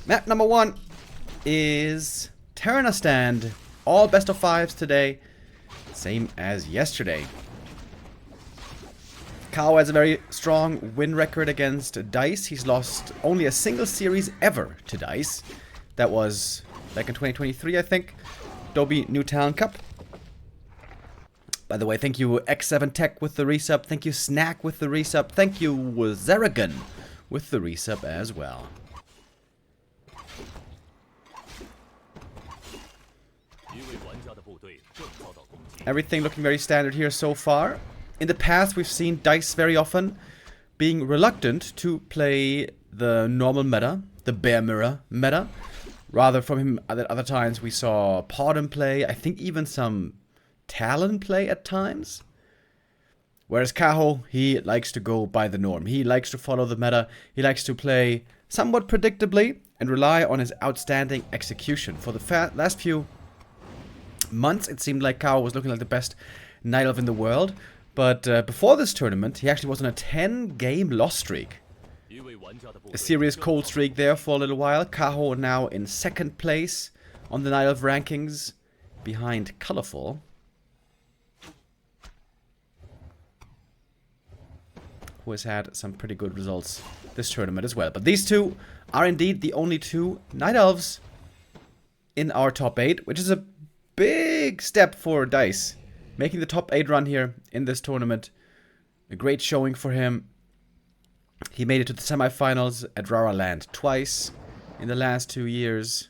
Map number 1 is Terran Stand. All best of 5s today. Same as yesterday. Kaho has a very strong win record against Dise. He's lost only a single series ever to Dise. That was back in 2023, I think. Adobe New Talent Cup. By the way, thank you X7 Tech with the resub. Thank you Snack with the resub. Thank you Zeragon with the resub as well. Everything looking very standard here so far. In the past, we've seen Dise very often being reluctant to play the normal meta, the Bear Mirror meta. Rather from him, at other times we saw Podem play, I think even some Talon play at times. Whereas Kaho, he likes to go by the norm. He likes to follow the meta. He likes to play somewhat predictably and rely on his outstanding execution. For the last few months, it seemed like Kaho was looking like the best Night Elf in the world. But before this tournament, he actually was on a 10-game loss streak. A serious cold streak there for a little while. Kaho now in 2nd place on the Night Elf rankings, behind Colorful, who has had some pretty good results this tournament as well. But these two are indeed the only two Night Elves in our top 8, which is a big step for Dise. Making the top 8 run here in this tournament. A great showing for him. He made it to the semifinals at Rara Land twice in the last 2 years.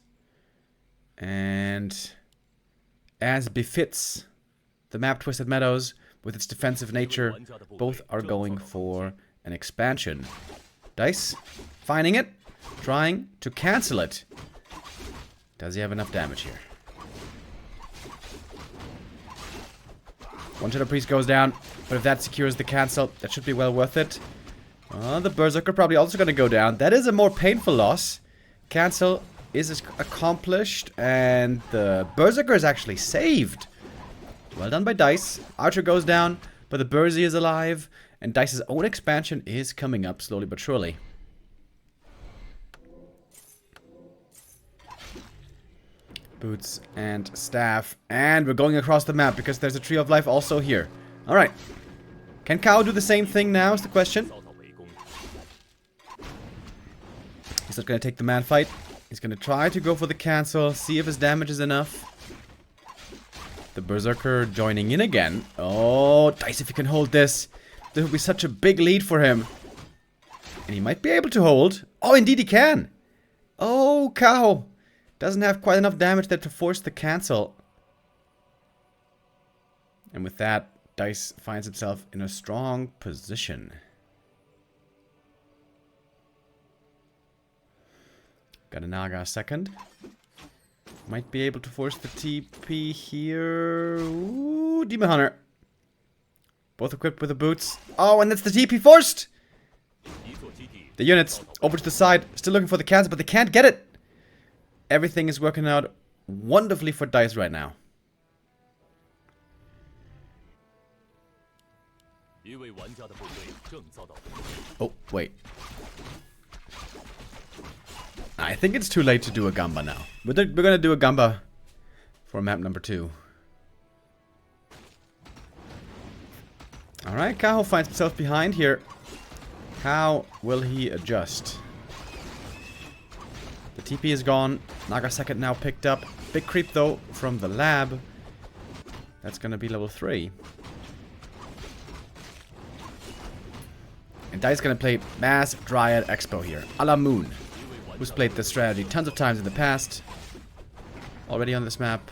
And as befits the map Twisted Meadows with its defensive nature, both are going for an expansion. Dise finding it, trying to cancel it. Does he have enough damage here? One Shadow Priest goes down, but if that secures the cancel, that should be well worth it. The Berserker probably also going to go down. That is a more painful loss. Cancel is accomplished, and the Berserker is actually saved. Well done by Dise. Archer goes down, but the Berzy is alive, and Dice's own expansion is coming up slowly but surely. Boots and staff, and we're going across the map because there's a Tree of Life also here. Alright. Can Kaho do the same thing now is the question. He's not going to take the man fight. He's going to try to go for the cancel, see if his damage is enough. The Berserker joining in again. Oh, Dise, if he can hold this, there will be such a big lead for him. And he might be able to hold. Oh, indeed he can. Oh, Kaho doesn't have quite enough damage there to force the cancel. And with that, Dise finds himself in a strong position. Got a Naga second. Might be able to force the TP here. Ooh, Demon Hunter. Both equipped with the boots. Oh, and that's the TP forced! The units over to the side, still looking for the cancel, but they can't get it. Everything is working out wonderfully for Dise right now. Oh, wait. I think it's too late to do a Gamba now. We're gonna do a Gamba for map number 2. Alright, Kaho finds himself behind here. How will he adjust? The TP is gone. Naga second now picked up. Big creep though from the lab. That's gonna be level 3. And Dise gonna play Mass Dryad Expo here. A la Moon. Who's played this strategy tons of times in the past. Already on this map.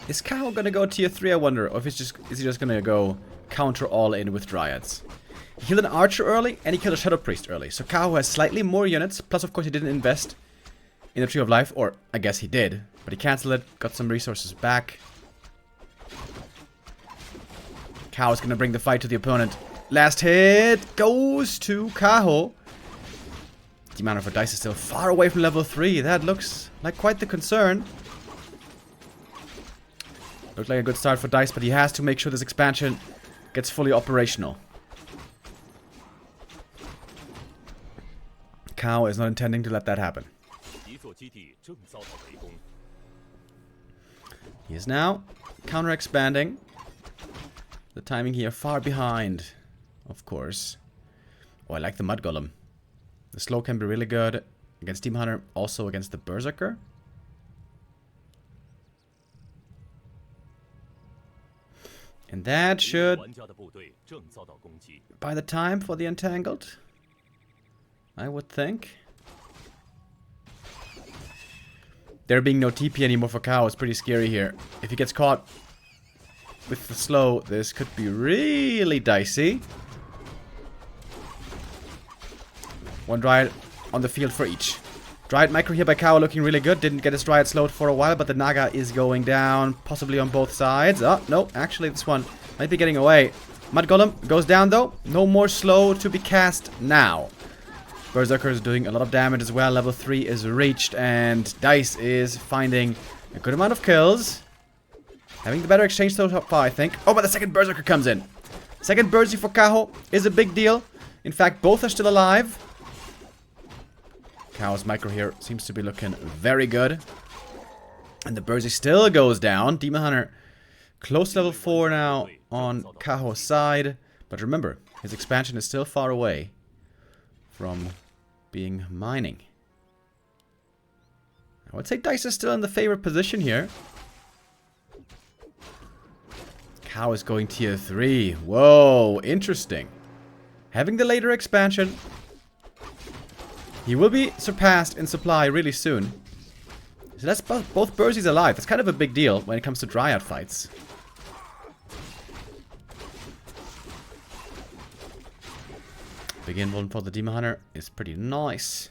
Is Kaho gonna go tier 3, I wonder? Or if is he just gonna go counter all in with Dryads? He killed an Archer early, and he killed a Shadow Priest early. So Kaho has slightly more units. Plus, of course, he didn't invest in the Tree of Life. Or, I guess he did. But he canceled it, got some resources back. Kaho is gonna bring the fight to the opponent. Last hit goes to Kaho. The amount of Dise is still far away from level 3. That looks like quite the concern. Looks like a good start for Dise, but he has to make sure this expansion gets fully operational. Kaho is not intending to let that happen. He is now counter-expanding. The timing here far behind, of course. Oh, I like the Mud Golem. The slow can be really good against Demon Hunter, also against the Berserker. And that should buy the time for the Entangled, I would think. There being no TP anymore for Kaho is pretty scary here. If he gets caught with the slow, this could be really dicey. One Dryad on the field for each. Dryad micro here by Kaho looking really good. Didn't get his Dryad slowed for a while, but the Naga is going down, possibly on both sides. Oh, no, actually this one might be getting away. Mud Golem goes down though. No more slow to be cast now. Berserker is doing a lot of damage as well. Level 3 is reached, and Dise is finding a good amount of kills. Having the better exchange so far, I think. Oh, but the second Berserker comes in. Second Berserker for Kaho is a big deal. In fact, both are still alive. Kaho's micro here seems to be looking very good. And the Berserker still goes down. Demon Hunter close to level 4 now on Kaho's side. But remember, his expansion is still far away from being mining. I would say Dise is still in the favored position here. Kaho is going tier 3. Whoa, interesting. Having the later expansion, he will be surpassed in supply really soon. So that's both Bersies alive. That's kind of a big deal when it comes to Dryad fights. Big invuln for the Demon Hunter is pretty nice.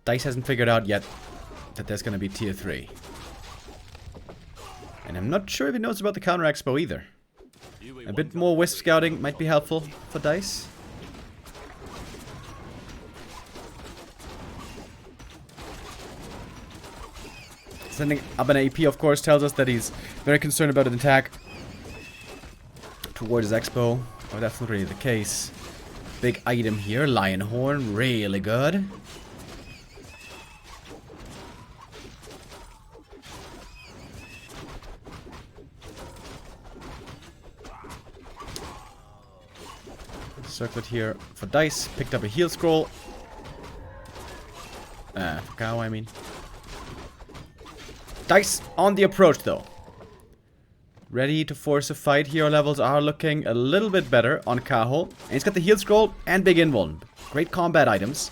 Dise hasn't figured out yet that there's going to be tier 3. And I'm not sure if he knows about the counter expo either. A bit more wisp scouting might be helpful for Dise. Sending up an AP, of course, tells us that he's very concerned about an attack towards his expo. Oh, that's not really the case. Big item here, Lion Horn, really good. Circlet here for Dise, picked up a heal scroll. For Kaho, I mean. Dise on the approach though. Ready to force a fight here. Levels are looking a little bit better on Kaho. And he's got the heal scroll and big invuln. Great combat items.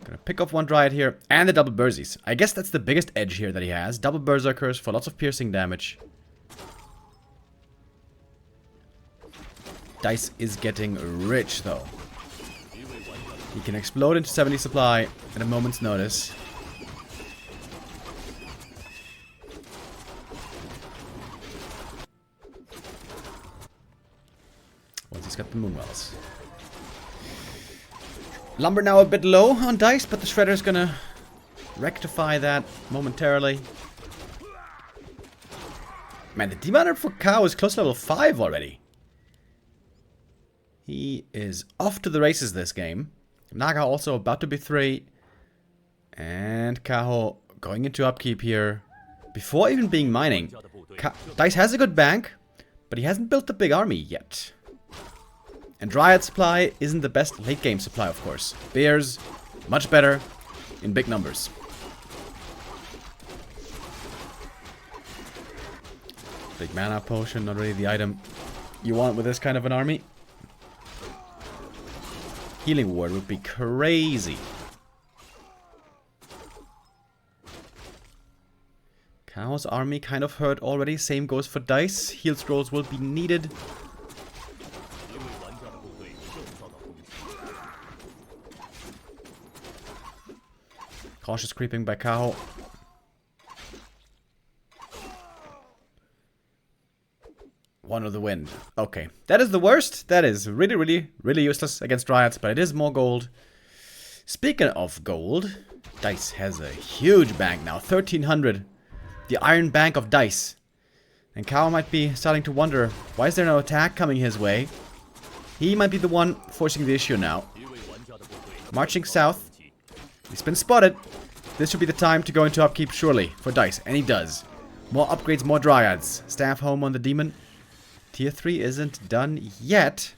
Gonna pick up one Dryad here and the double Bersies. I guess that's the biggest edge here that he has. Double Berserkers for lots of piercing damage. Dise is getting rich though. He can explode into 70 supply at a moment's notice. Once he's got the Moonwells. Lumber now a bit low on Dise, but the Shredder's gonna rectify that momentarily. Man, the Demon Hunter for Kaho is close to level 5 already. He is off to the races this game. Naga also about to be 3. And Kaho going into upkeep here. Before even being mining. Dise has a good bank, but he hasn't built the big army yet. And Dryad supply isn't the best late game supply, of course. Bears, much better in big numbers. Big mana potion, not really the item you want with this kind of an army. Healing ward would be crazy. Kaho's army kind of hurt already. Same goes for Dise. Heal scrolls will be needed. Cautious creeping by Kaho. One of the wind. Okay. That is the worst. That is really, really, really useless against Dryads, but it is more gold. Speaking of gold, Dise has a huge bank now. 1300. The Iron Bank of Dise And Kaho might be starting to wonder, why is there no attack coming his way? He might be the one forcing the issue now. Marching south. He's been spotted. This should be the time to go into upkeep surely for Dise. And he does. More upgrades, more dryads. Staff home on the demon. Tier 3 isn't done yet.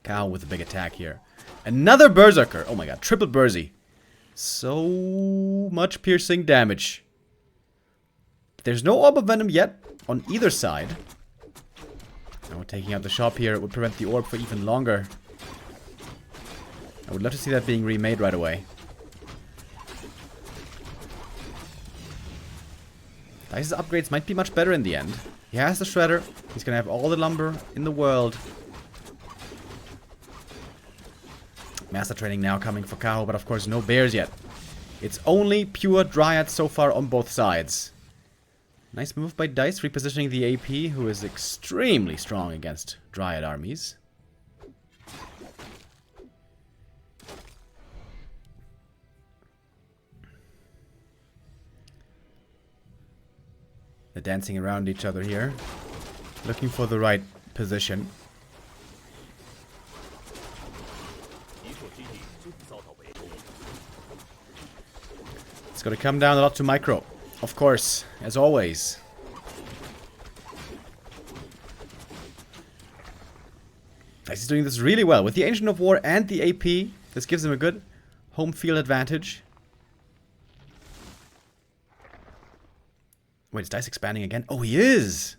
Kaho with a big attack here. Another berserker. Oh my god, triple Burzy. So much piercing damage. There's no orb of venom yet on either side. Now we're taking out the shop here. It would prevent the orb for even longer. I would love to see that being remade right away. Dice's upgrades might be much better in the end. He has the shredder. He's gonna have all the lumber in the world. Master training now coming for Kaho, but of course no bears yet. It's only pure dryads so far on both sides. Nice move by Dise, repositioning the AP, who is extremely strong against dryad armies. They're dancing around each other here, looking for the right position. It's gonna come down a lot to micro, of course, as always. Dise is doing this really well with the Ancient of War and the AP. This gives him a good home field advantage. Wait, is Dise expanding again? Oh, he is!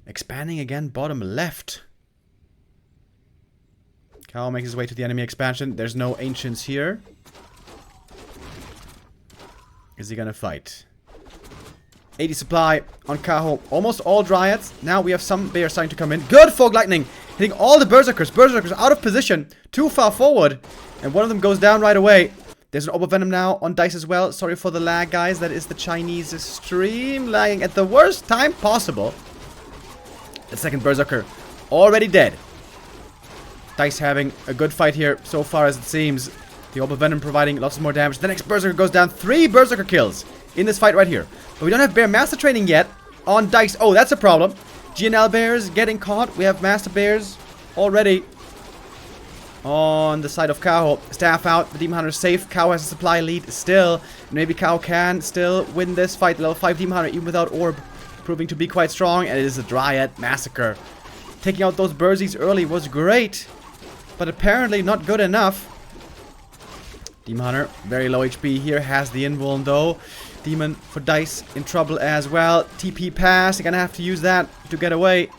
Expanding again, bottom left. Kaho makes his way to the enemy expansion. There's no ancients here. Is he gonna fight? 80 supply on Kaho. Almost all dryads. Now we have some bears starting to come in. Good fog lightning! Hitting all the berserkers. Berserkers out of position. Too far forward. And one of them goes down right away. There's an orb of venom now on Dise as well. Sorry for the lag, guys. That is the Chinese stream lagging at the worst time possible. The second berserker already dead. Dise having a good fight here so far as it seems. The orb of venom providing lots more damage. The next berserker goes down. 3 berserker kills in this fight right here. But we don't have bear master training yet on Dise. Oh, that's a problem. GNL bears getting caught. We have master bears already on the side of Kaho. Staff out. The Demon Hunter is safe. Kaho has a supply lead still. Maybe Kaho can still win this fight. Level 5 Demon Hunter even without orb. Proving to be quite strong. And it is a Dryad massacre. Taking out those Burzies early was great. But apparently not good enough. Demon Hunter, very low HP here. Has the invuln though. Demon for Dise in trouble as well. TP pass. You're gonna have to use that to get away.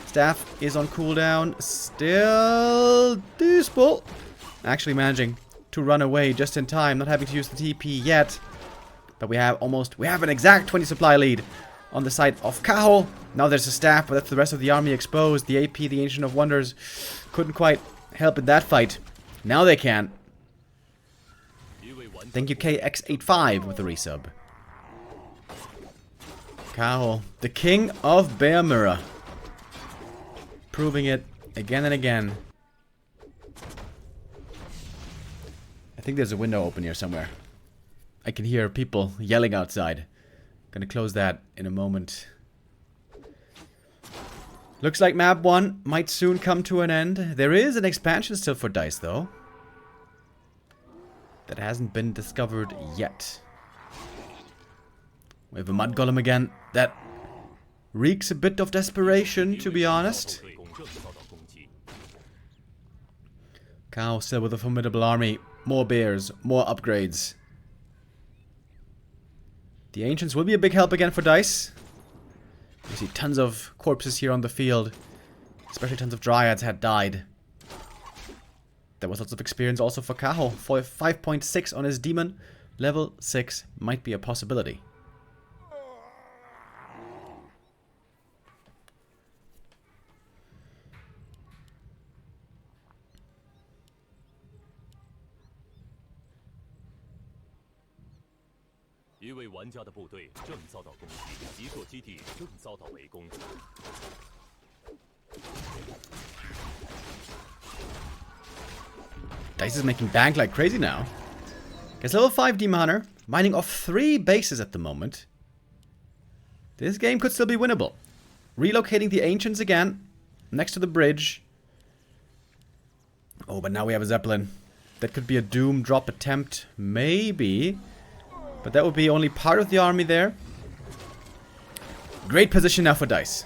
Staff is on cooldown. Still Disple. Actually managing to run away just in time. Not having to use the TP yet. But we have an exact 20 supply lead on the side of Kaho. Now there's a staff, but that's the rest of the army exposed. The AP, the Ancient of Wonders, couldn't quite help in that fight. Now they can. Thank you KX85 with the resub. Kaho, the king of Bear Mirror. Proving it again and again. I think there's a window open here somewhere. I can hear people yelling outside. Gonna close that in a moment. Looks like map 1 might soon come to an end. There is an expansion still for Dise though. That hasn't been discovered yet. We have a mud golem again. That reeks a bit of desperation, to be honest. Kaho still with a formidable army. More bears, more upgrades. The ancients will be a big help again for Dise. You see tons of corpses here on the field. Especially tons of dryads had died. There was lots of experience also for Kaho. For 5.6 on his demon. Level 6 might be a possibility. Dise is making bank like crazy now. Gets level 5 Demon Hunter, mining off 3 bases at the moment. This game could still be winnable. Relocating the Ancients again. Next to the bridge. Oh, but now we have a Zeppelin. That could be a Doom drop attempt. Maybe. But that would be only part of the army there. Great position now for Dise.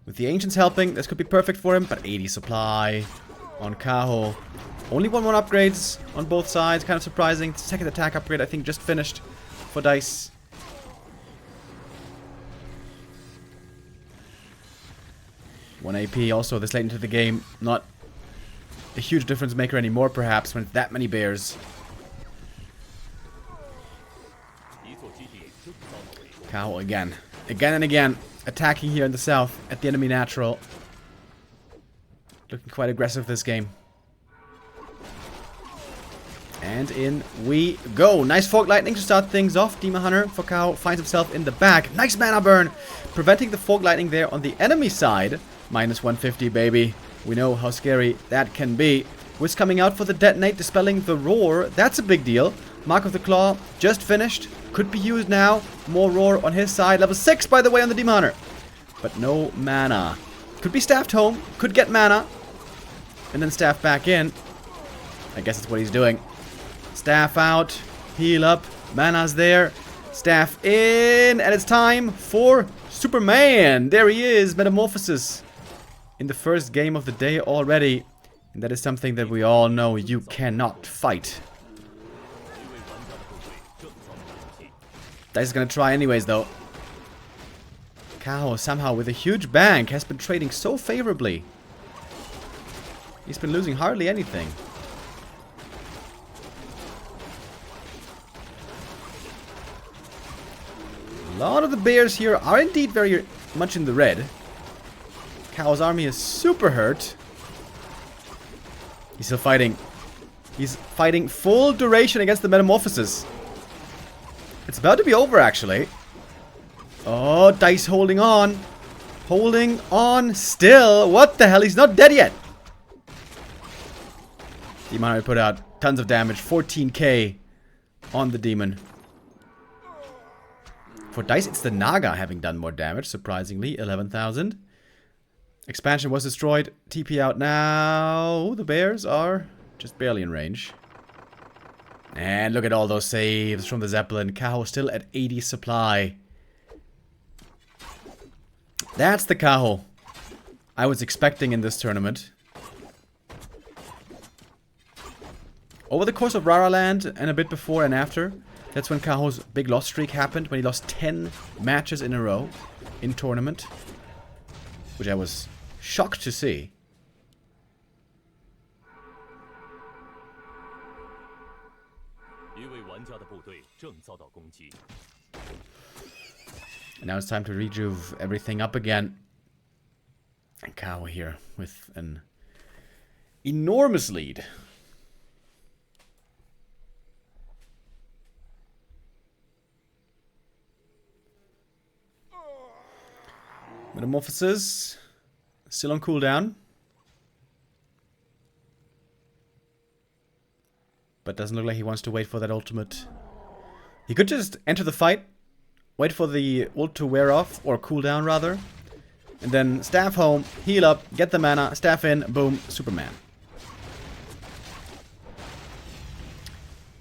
With the Ancients helping, this could be perfect for him. But 80 supply on Kaho. Only 1-1 upgrades on both sides. Kind of surprising. Second attack upgrade, I think, just finished for Dise. One AP also this late into the game. Not a huge difference maker anymore, perhaps, when it's that many bears. Kaho again. Again and again. Attacking here in the south at the enemy natural. Looking quite aggressive this game. And in we go. Nice Fork Lightning to start things off. Demon Hunter for Kaho finds himself in the back. Nice mana burn. Preventing the Fork Lightning there on the enemy side. Minus 150, baby. We know how scary that can be. Wiz coming out for the detonate, dispelling the roar. That's a big deal. Mark of the Claw just finished. Could be used now. More roar on his side. Level 6, by the way, on the Demon Hunter. But no mana. Could be staffed home. Could get mana. And then staff back in. I guess that's what he's doing. Staff out. Heal up. Mana's there. Staff in. And it's time for Superman. There he is. Metamorphosis. In the first game of the day already. And that is something that we all know you cannot fight. Dise is gonna try anyways, though. Kaho somehow with a huge bank has been trading so favorably. He's been losing hardly anything. A lot of the bears here are indeed very much in the red. Kaho's army is super hurt. He's still fighting. He's fighting full duration against the Metamorphosis. It's about to be over, actually. Oh, Dise holding on. Holding on still. What the hell? He's not dead yet. Demon Hunter put out tons of damage. 14k on the demon. For Dise, it's the Naga having done more damage, surprisingly. 11,000. Expansion was destroyed. TP out now. The bears are just barely in range. And look at all those saves from the Zeppelin. Kaho still at 80 supply. That's the Kaho I was expecting in this tournament. Over the course of Rara Land and a bit before and after, that's when Kaho's big loss streak happened. When he lost 10 matches in a row in tournament. Which I was shocked to see. And now it's time to rejuve everything up again. And Kaho here with an enormous lead. Metamorphosis still on cooldown. But doesn't look like he wants to wait for that ultimate. He could just enter the fight, wait for the ult to wear off, or cooldown rather, and then staff home, heal up, get the mana, staff in, boom, Superman.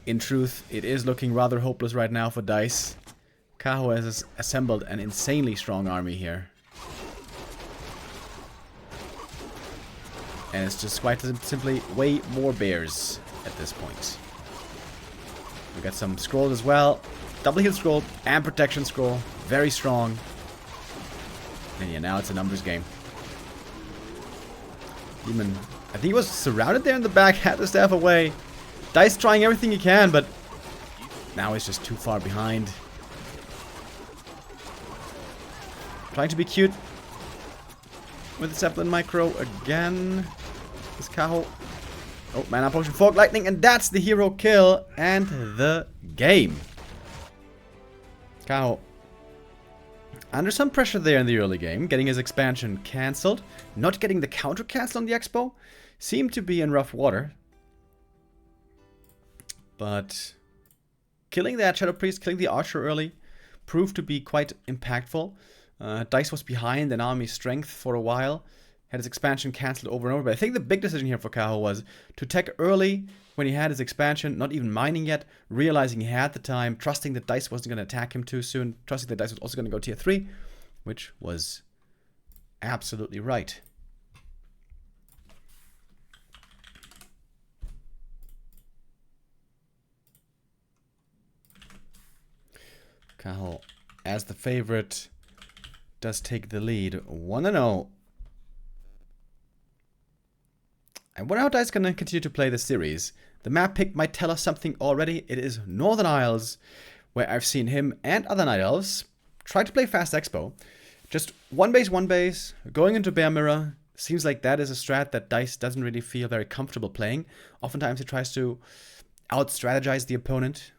In truth, it is looking rather hopeless right now for Dise. Kaho has assembled an insanely strong army here. And it's just quite simply way more bears at this point. We got some scrolls as well. Double heal scroll and protection scroll. Very strong. And yeah, now it's a numbers game. Demon, I think he was surrounded there in the back, had the staff away. Dise trying everything he can, but now he's just too far behind. Trying to be cute with the Zeppelin Micro again. Is Kaho. Oh, mana potion, Fork Lightning, and that's the hero kill and the game. Kaho under some pressure there in the early game, getting his expansion cancelled, not getting the counter cancel on the expo, seemed to be in rough water. But killing that Shadow Priest, killing the Archer early, proved to be quite impactful. Dise was behind in army strength for a while, had his expansion cancelled over and over, but I think the big decision here for Kaho was to attack early when he had his expansion, not even mining yet, realizing he had the time, trusting that Dise wasn't going to attack him too soon, trusting that Dise was also going to go tier 3, which was absolutely right. Kaho, as the favorite, does take the lead. 1-0. I wonder how Dise is going to continue to play the series. The map pick might tell us something already. It is Northern Isles, where I've seen him and other Night Elves try to play Fast Expo. Just one base, going into Bear Mirror. Seems like that is a strat that Dise doesn't really feel very comfortable playing. Oftentimes he tries to out-strategize the opponent.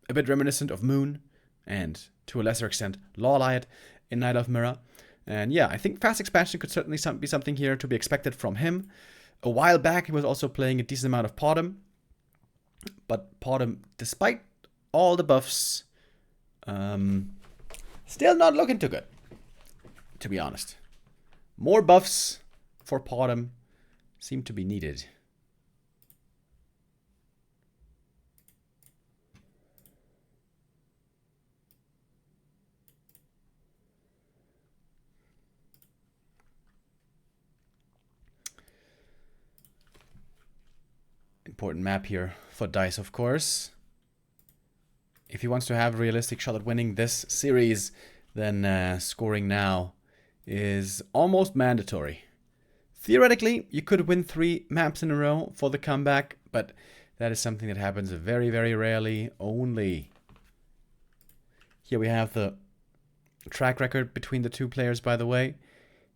A bit reminiscent of Moon, and to a lesser extent, Lawlight in Night of Mirror. And yeah, I think fast expansion could certainly be something here to be expected from him. A while back, he was also playing a decent amount of Podem. But Podem, despite all the buffs, still not looking too good, to be honest. More buffs for Podem seem to be needed. Important map here for Dise, of course. If he wants to have a realistic shot at winning this series, then scoring now is almost mandatory. Theoretically, you could win 3 maps in a row for the comeback, but that is something that happens very, very rarely only. Here we have the track record between the two players, by the way.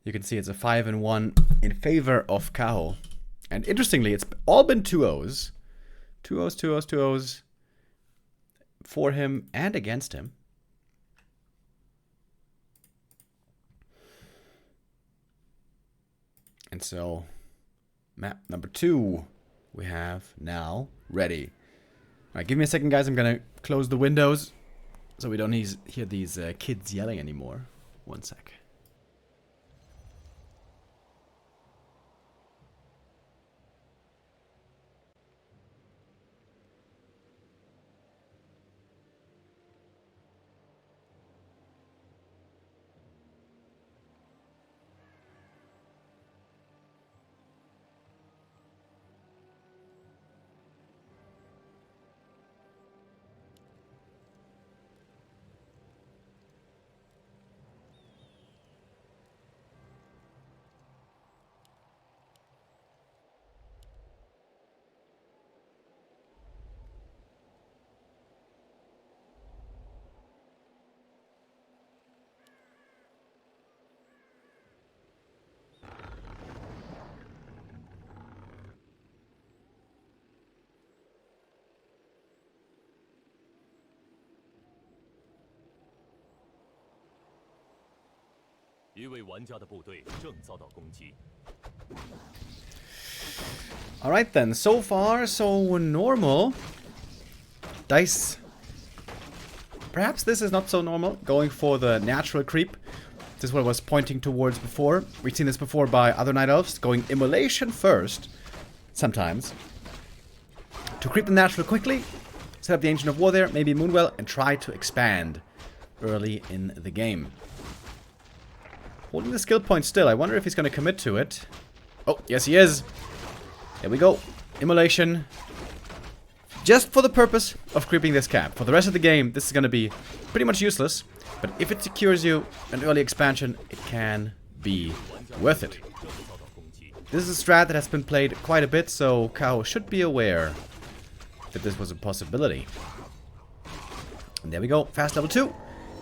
You can see it's a 5-1 in favor of Kaho. And interestingly, it's all been 2-0s. 2-0s, 2-0s, 2-0s for him and against him. And so, map number 2 we have now ready. All right, give me a second, guys. I'm going to close the windows so we don't hear these kids yelling anymore. 1 sec. Alright then, so far so normal. Dise. Perhaps this is not so normal, going for the natural creep. This is what I was pointing towards before. We've seen this before by other Night Elves, going immolation first, sometimes. To creep the natural quickly, set up the Ancient of War there, maybe Moonwell, and try to expand early in the game. Holding the skill point still. I wonder if he's going to commit to it. Oh, yes he is. There we go. Immolation. Just for the purpose of creeping this cap. For the rest of the game, this is going to be pretty much useless. But if it secures you an early expansion, it can be worth it. This is a strat that has been played quite a bit, so Kaho should be aware that this was a possibility. And there we go. Fast level 2.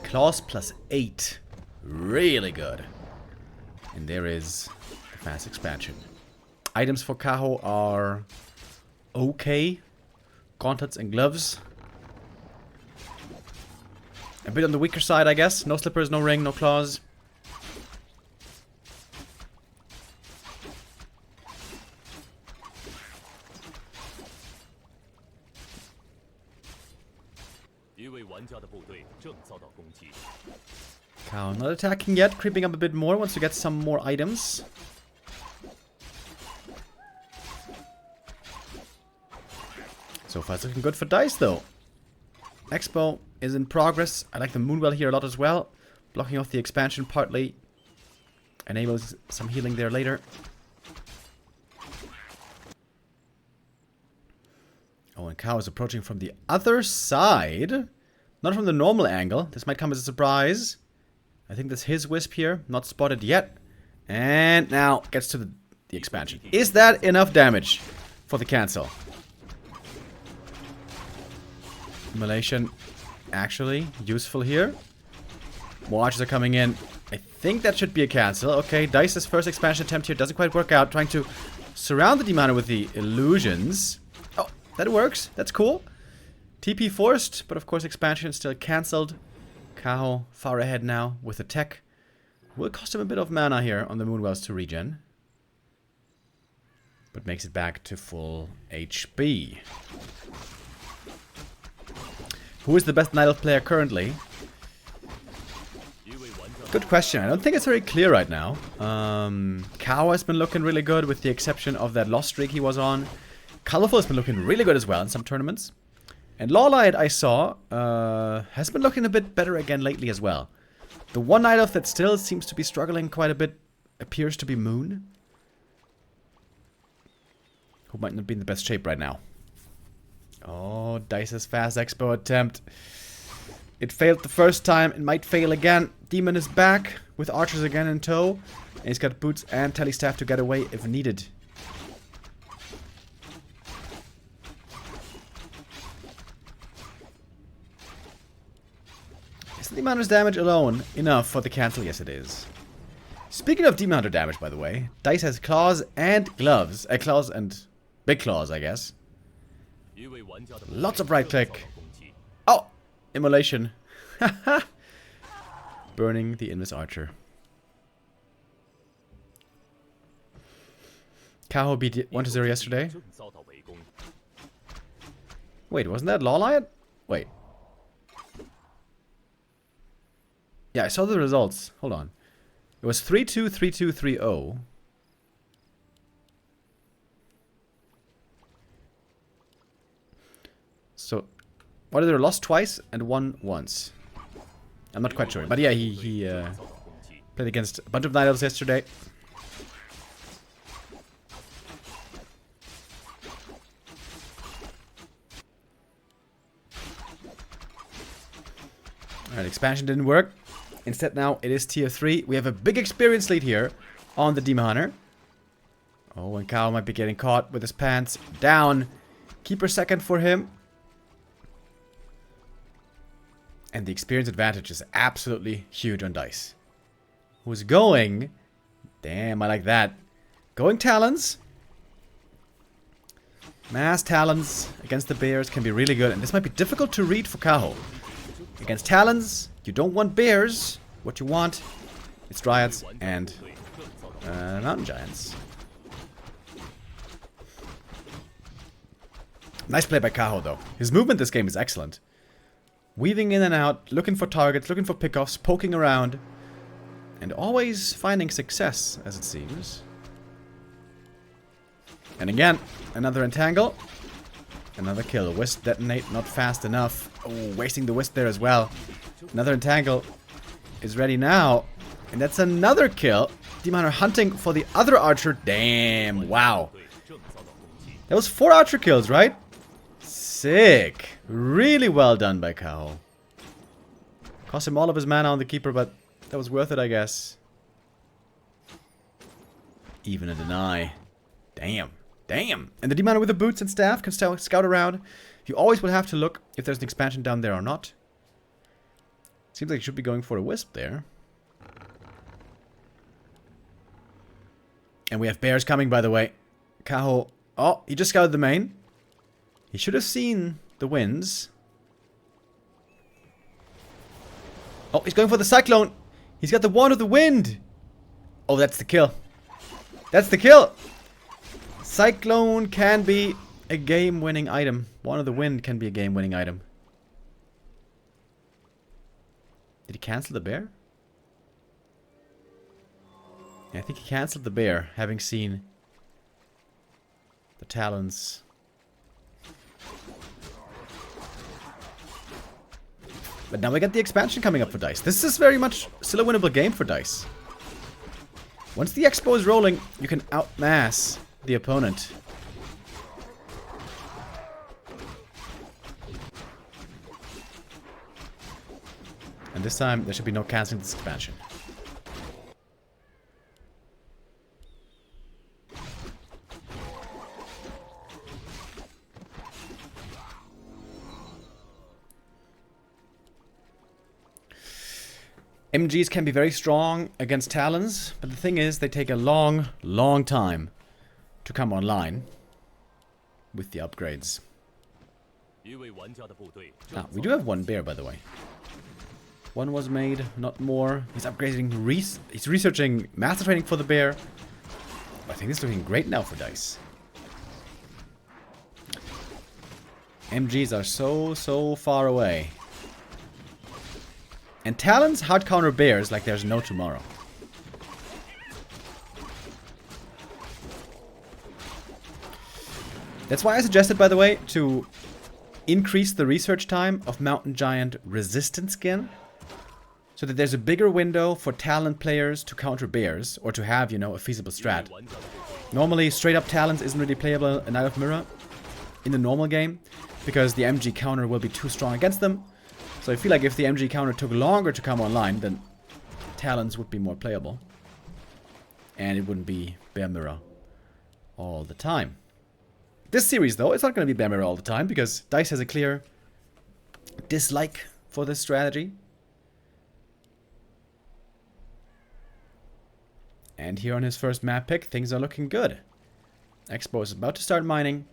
Claws plus 8. Really good. And there is the fast expansion. Items for Kaho are okay. Gauntlets and gloves. A bit on the weaker side, I guess. No slippers, no ring, no claws. Kaho not attacking yet, creeping up a bit more, wants to get some more items. So far it's looking good for Dise though. Expo is in progress. I like the Moonwell here a lot as well. Blocking off the expansion partly. Enables some healing there later. Oh, and Kaho is approaching from the other side. Not from the normal angle. This might come as a surprise. I think that's his Wisp here. Not spotted yet. And now gets to the expansion. Is that enough damage for the cancel? Immolation actually useful here. More archers are coming in. I think that should be a cancel. Okay, Dice's first expansion attempt here doesn't quite work out. Trying to surround the Demon Hunter with the illusions. Oh, that works. That's cool. TP forced, but of course expansion still cancelled. Kaho far ahead now with the tech. Will cost him a bit of mana here on the Moonwells to regen. But makes it back to full HP. Who is the best Night Elf player currently? Good question. I don't think it's very clear right now. Kaho has been looking really good with the exception of that lost streak he was on. Colorful has been looking really good as well in some tournaments. And Lawlight I saw has been looking a bit better again lately as well. The one Night Elf that still seems to be struggling quite a bit appears to be Moon. Who might not be in the best shape right now. Oh, Dice's fast expo attempt. It failed the first time. It might fail again. Demon is back with archers again in tow. And he's got boots and telestaff to get away if needed. Is the Demon Hunter's damage alone enough for the cancel? Yes, it is. Speaking of Demon Hunter damage, by the way, Dise has claws and gloves. Claws and big claws, I guess. Lots of right click. Oh! Immolation. Burning the Invis Archer. Kaho beat 1-0 yesterday. Wait, wasn't that Lawlight? Wait. Yeah, I saw the results. Hold on. It was 3-2, 3-2, 3-0. So, what are they lost twice and won once? I'm not quite sure. But yeah, he played against a bunch of Night Elves yesterday. Alright, expansion didn't work. Instead now it is tier 3. We have a big experience lead here on the Demon Hunter. Oh, and Kaho might be getting caught with his pants down. Keeper second for him. And the experience advantage is absolutely huge on Dise. Who's going? Damn, I like that. Going Talons. Mass Talons against the Bears can be really good. And this might be difficult to read for Kaho. Against Talons, you don't want Bears. What you want, it's Dryads and Mountain Giants. Nice play by Kaho, though. His movement this game is excellent. Weaving in and out, looking for targets, looking for pickoffs, poking around. And always finding success, as it seems. And again, another entangle. Another kill. Wisp detonate, not fast enough. Oh, wasting the Wisp there as well. Another entangle is ready now. And that's another kill. Demon Hunter hunting for the other archer. Damn, wow. That was 4 archer kills, right? Sick. Really well done by Kaho. Cost him all of his mana on the keeper, but that was worth it, I guess. Even a deny. Damn. Damn. And the Demon Hunter with the boots and staff can scout around. You always will have to look if there's an expansion down there or not. Seems like you should be going for a Wisp there. And we have bears coming, by the way. Kaho. Oh, he just scouted the main. He should have seen the winds. Oh, he's going for the Cyclone. He's got the Wand of the Wind. Oh, that's the kill. That's the kill. Cyclone can be a game-winning item. Wand of the Wind can be a game-winning item. Did he cancel the bear? Yeah, I think he cancelled the bear, having seen the talons. But now we got the expansion coming up for Dise. This is very much still a winnable game for Dise. Once the expo is rolling, you can outmass the opponent. And this time, there should be no canceling this expansion. MGs can be very strong against Talons, but the thing is, they take a long, long time to come online with the upgrades. Ah, we do have one bear, by the way. One was made, not more. He's upgrading, he's researching master training for the bear. I think this is looking great now for Dise. MGs are so far away. And Talons hard counter bears like there's no tomorrow. That's why I suggested, by the way, to increase the research time of Mountain Giant resistant skin. So that there's a bigger window for Talon players to counter bears, or to have, you know, a feasible strat. Normally, straight up Talons isn't really playable in Eye of Mirror in the normal game, because the MG counter will be too strong against them. So I feel like if the MG counter took longer to come online, then Talons would be more playable. And it wouldn't be Bear Mirror all the time. This series, though, it's not going to be Bear Mirror all the time, because Dise has a clear dislike for this strategy. And here on his first map pick, things are looking good. Expo is about to start mining.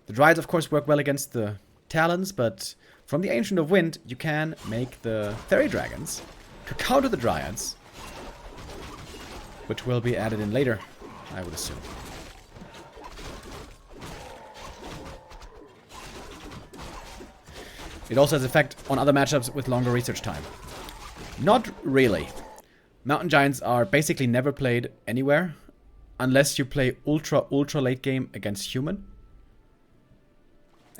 The Dryads, of course, work well against the Talons, but from the Ancient of Wind, you can make the Fairy Dragons to counter the Dryads, which will be added in later, I would assume. It also has effect on other matchups with longer research time. Not really. Mountain Giants are basically never played anywhere, unless you play ultra late game against human.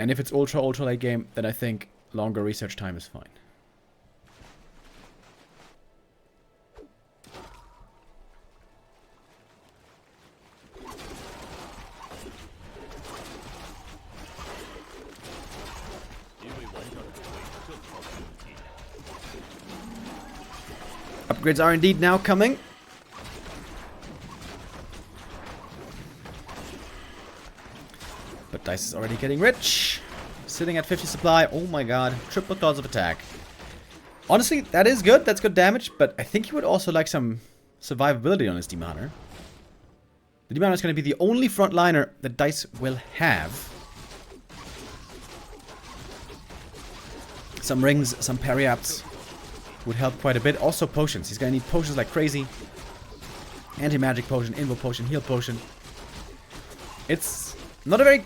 And if it's ultra late game, then I think longer research time is fine. Upgrades are indeed now coming. But Dise is already getting rich. Sitting at 50 supply. Oh my god. Triple claws of attack. Honestly, that is good. That's good damage. But I think he would also like some survivability on his Demon Hunter. The Demon Hunter is going to be the only frontliner that Dise will have. Some rings, some parry-ups would help quite a bit. Also potions. He's going to need potions like crazy. Anti-magic potion, invo potion, heal potion. It's not a very,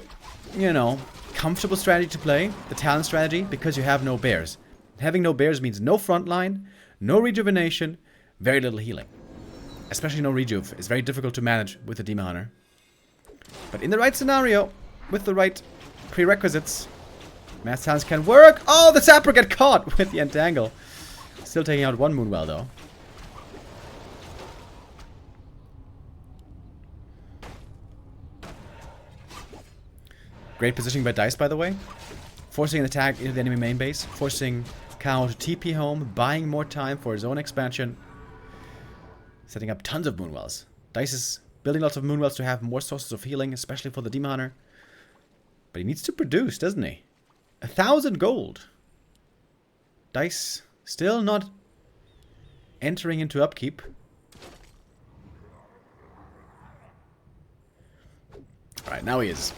you know, comfortable strategy to play, the Talon strategy, because you have no bears. Having no bears means no frontline, no rejuvenation, very little healing. Especially no rejuve. It's very difficult to manage with the Demon Hunter. But in the right scenario, with the right prerequisites, Mass Talons can work. Oh, the Sapper got caught with the Entangle. Still taking out one Moonwell, though. Great positioning by Dise, by the way. Forcing an attack into the enemy main base. Forcing Kaho to TP home. Buying more time for his own expansion. Setting up tons of Moonwells. Dise is building lots of Moonwells to have more sources of healing, especially for the Demon Hunter. But he needs to produce, doesn't he? 1,000 gold. Dise still not entering into upkeep. Alright, now he is.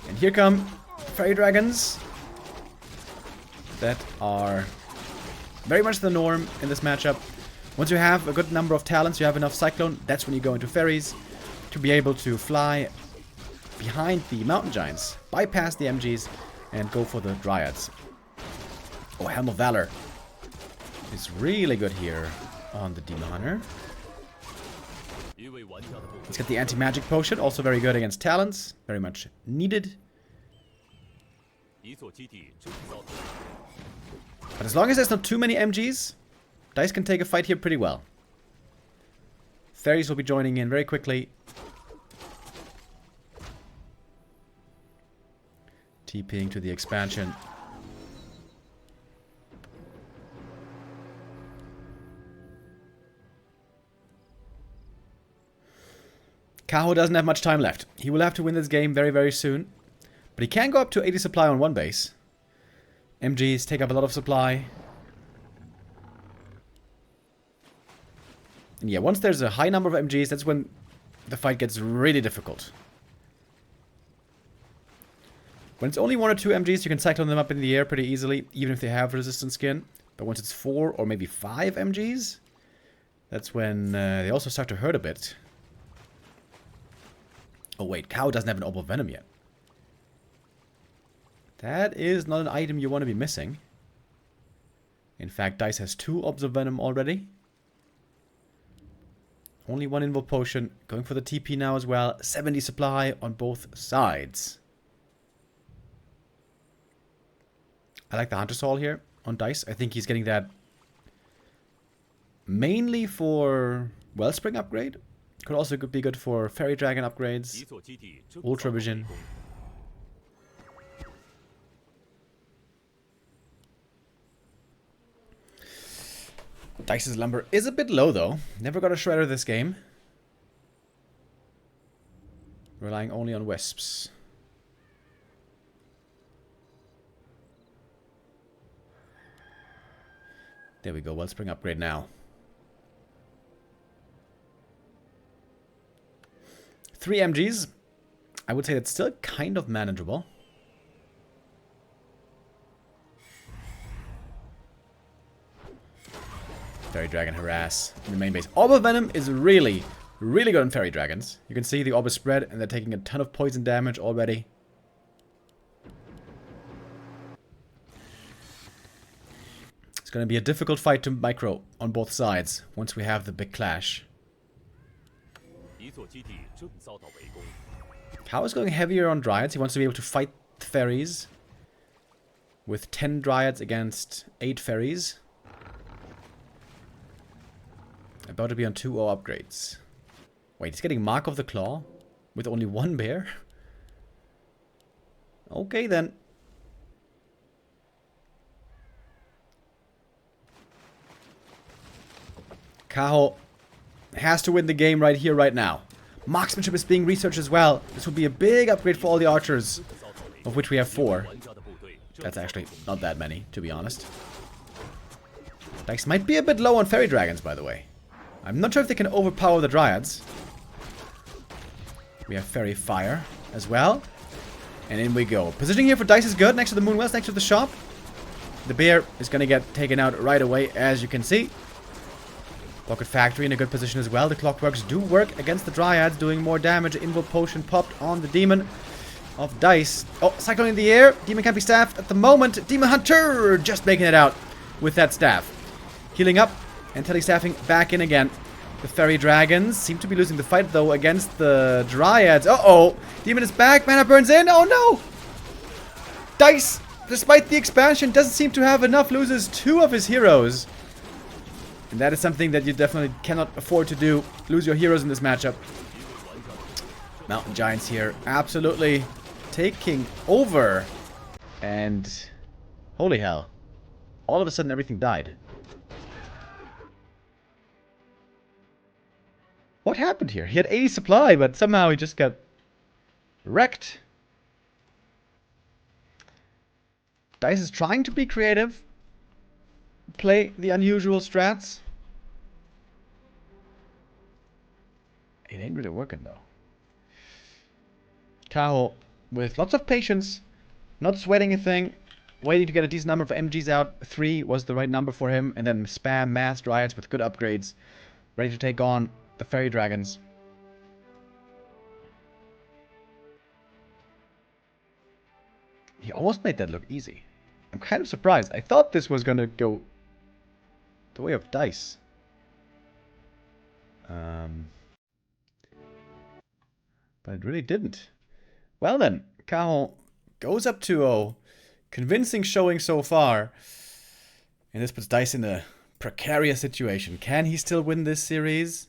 And here come Fairy Dragons that are very much the norm in this matchup. Once you have a good number of talents, you have enough Cyclone, that's when you go into Fairies to be able to fly behind the Mountain Giants, bypass the MGs, and go for the Dryads. Oh, Helm of Valor is really good here on the Demon Hunter. Let's get the anti-magic potion. Also very good against talents. Very much needed. But as long as there's not too many MGs, Dise can take a fight here pretty well. Fairies will be joining in very quickly. TPing to the expansion. Kaho doesn't have much time left. He will have to win this game very, very soon. But he can go up to 80 supply on one base. MGs take up a lot of supply. And yeah, once there's a high number of MGs, that's when the fight gets really difficult. When it's only 1 or 2 MGs, you can cyclone them up in the air pretty easily, even if they have resistant skin. But once it's 4 or maybe 5 MGs, that's when they also start to hurt a bit. Oh wait, Kaho doesn't have an Orb of Venom yet. That is not an item you want to be missing. In fact, Dise has 2 Orbs of Venom already. Only 1 Invo Potion. Going for the TP now as well. 70 supply on both sides. I like the Hunter Soul here on Dise. I think he's getting that mainly for Wellspring upgrade. Could also be good for Fairy Dragon upgrades. Ultra Vision. Dice's Lumber is a bit low though. Never got a Shredder this game. Relying only on Wisps. There we go, Wellspring upgrade now. 3 MGs. I would say that's still kind of manageable. Fairy Dragon harass in the main base. Orb of Venom is really, really good on Fairy Dragons. You can see the orb is spread and they're taking a ton of poison damage already. It's going to be a difficult fight to micro on both sides once we have the big clash. Kaho is going heavier on Dryads. He wants to be able to fight Fairies with 10 Dryads against 8 Fairies. About to be on 2-0 upgrades. Wait, he's getting Mark of the Claw with only 1 bear? Okay then. Kaho has to win the game right here, right now. Marksmanship is being researched as well. This will be a big upgrade for all the archers, of which we have 4. That's actually not that many, to be honest. Dise might be a bit low on Fairy Dragons, by the way. I'm not sure if they can overpower the Dryads. We have Fairy Fire as well. And in we go. Positioning here for Dise is good, next to the Moonwells, next to the shop. The bear is going to get taken out right away, as you can see. Rocket Factory in a good position as well. The Clockworks do work against the Dryads, doing more damage. Invo Potion popped on the Demon of Dise. Oh, Cyclone in the air. Demon can't be staffed at the moment. Demon Hunter just making it out with that staff. Healing up and tele-staffing back in again. The Fairy Dragons seem to be losing the fight though against the Dryads. Uh-oh. Demon is back. Mana burns in. Oh no. Dise, despite the expansion, doesn't seem to have enough, loses 2 of his heroes. And that is something that you definitely cannot afford to do. Lose your heroes in this matchup. Mountain Giants here absolutely taking over. And holy hell. All of a sudden everything died. What happened here? He had 80 supply, but somehow he just got wrecked. Dise is trying to be creative. Play the unusual strats. It ain't really working though. Kaho with lots of patience, not sweating a thing, waiting to get a decent number of MGs out. 3 was the right number for him, and then spam mass Dryads with good upgrades, ready to take on the Fairy Dragons. He almost made that look easy. I'm kind of surprised. I thought this was gonna go the way of Dise. But it really didn't. Well then, Kaho goes up 2-0. Convincing showing so far. And this puts Dise in a precarious situation. Can he still win this series?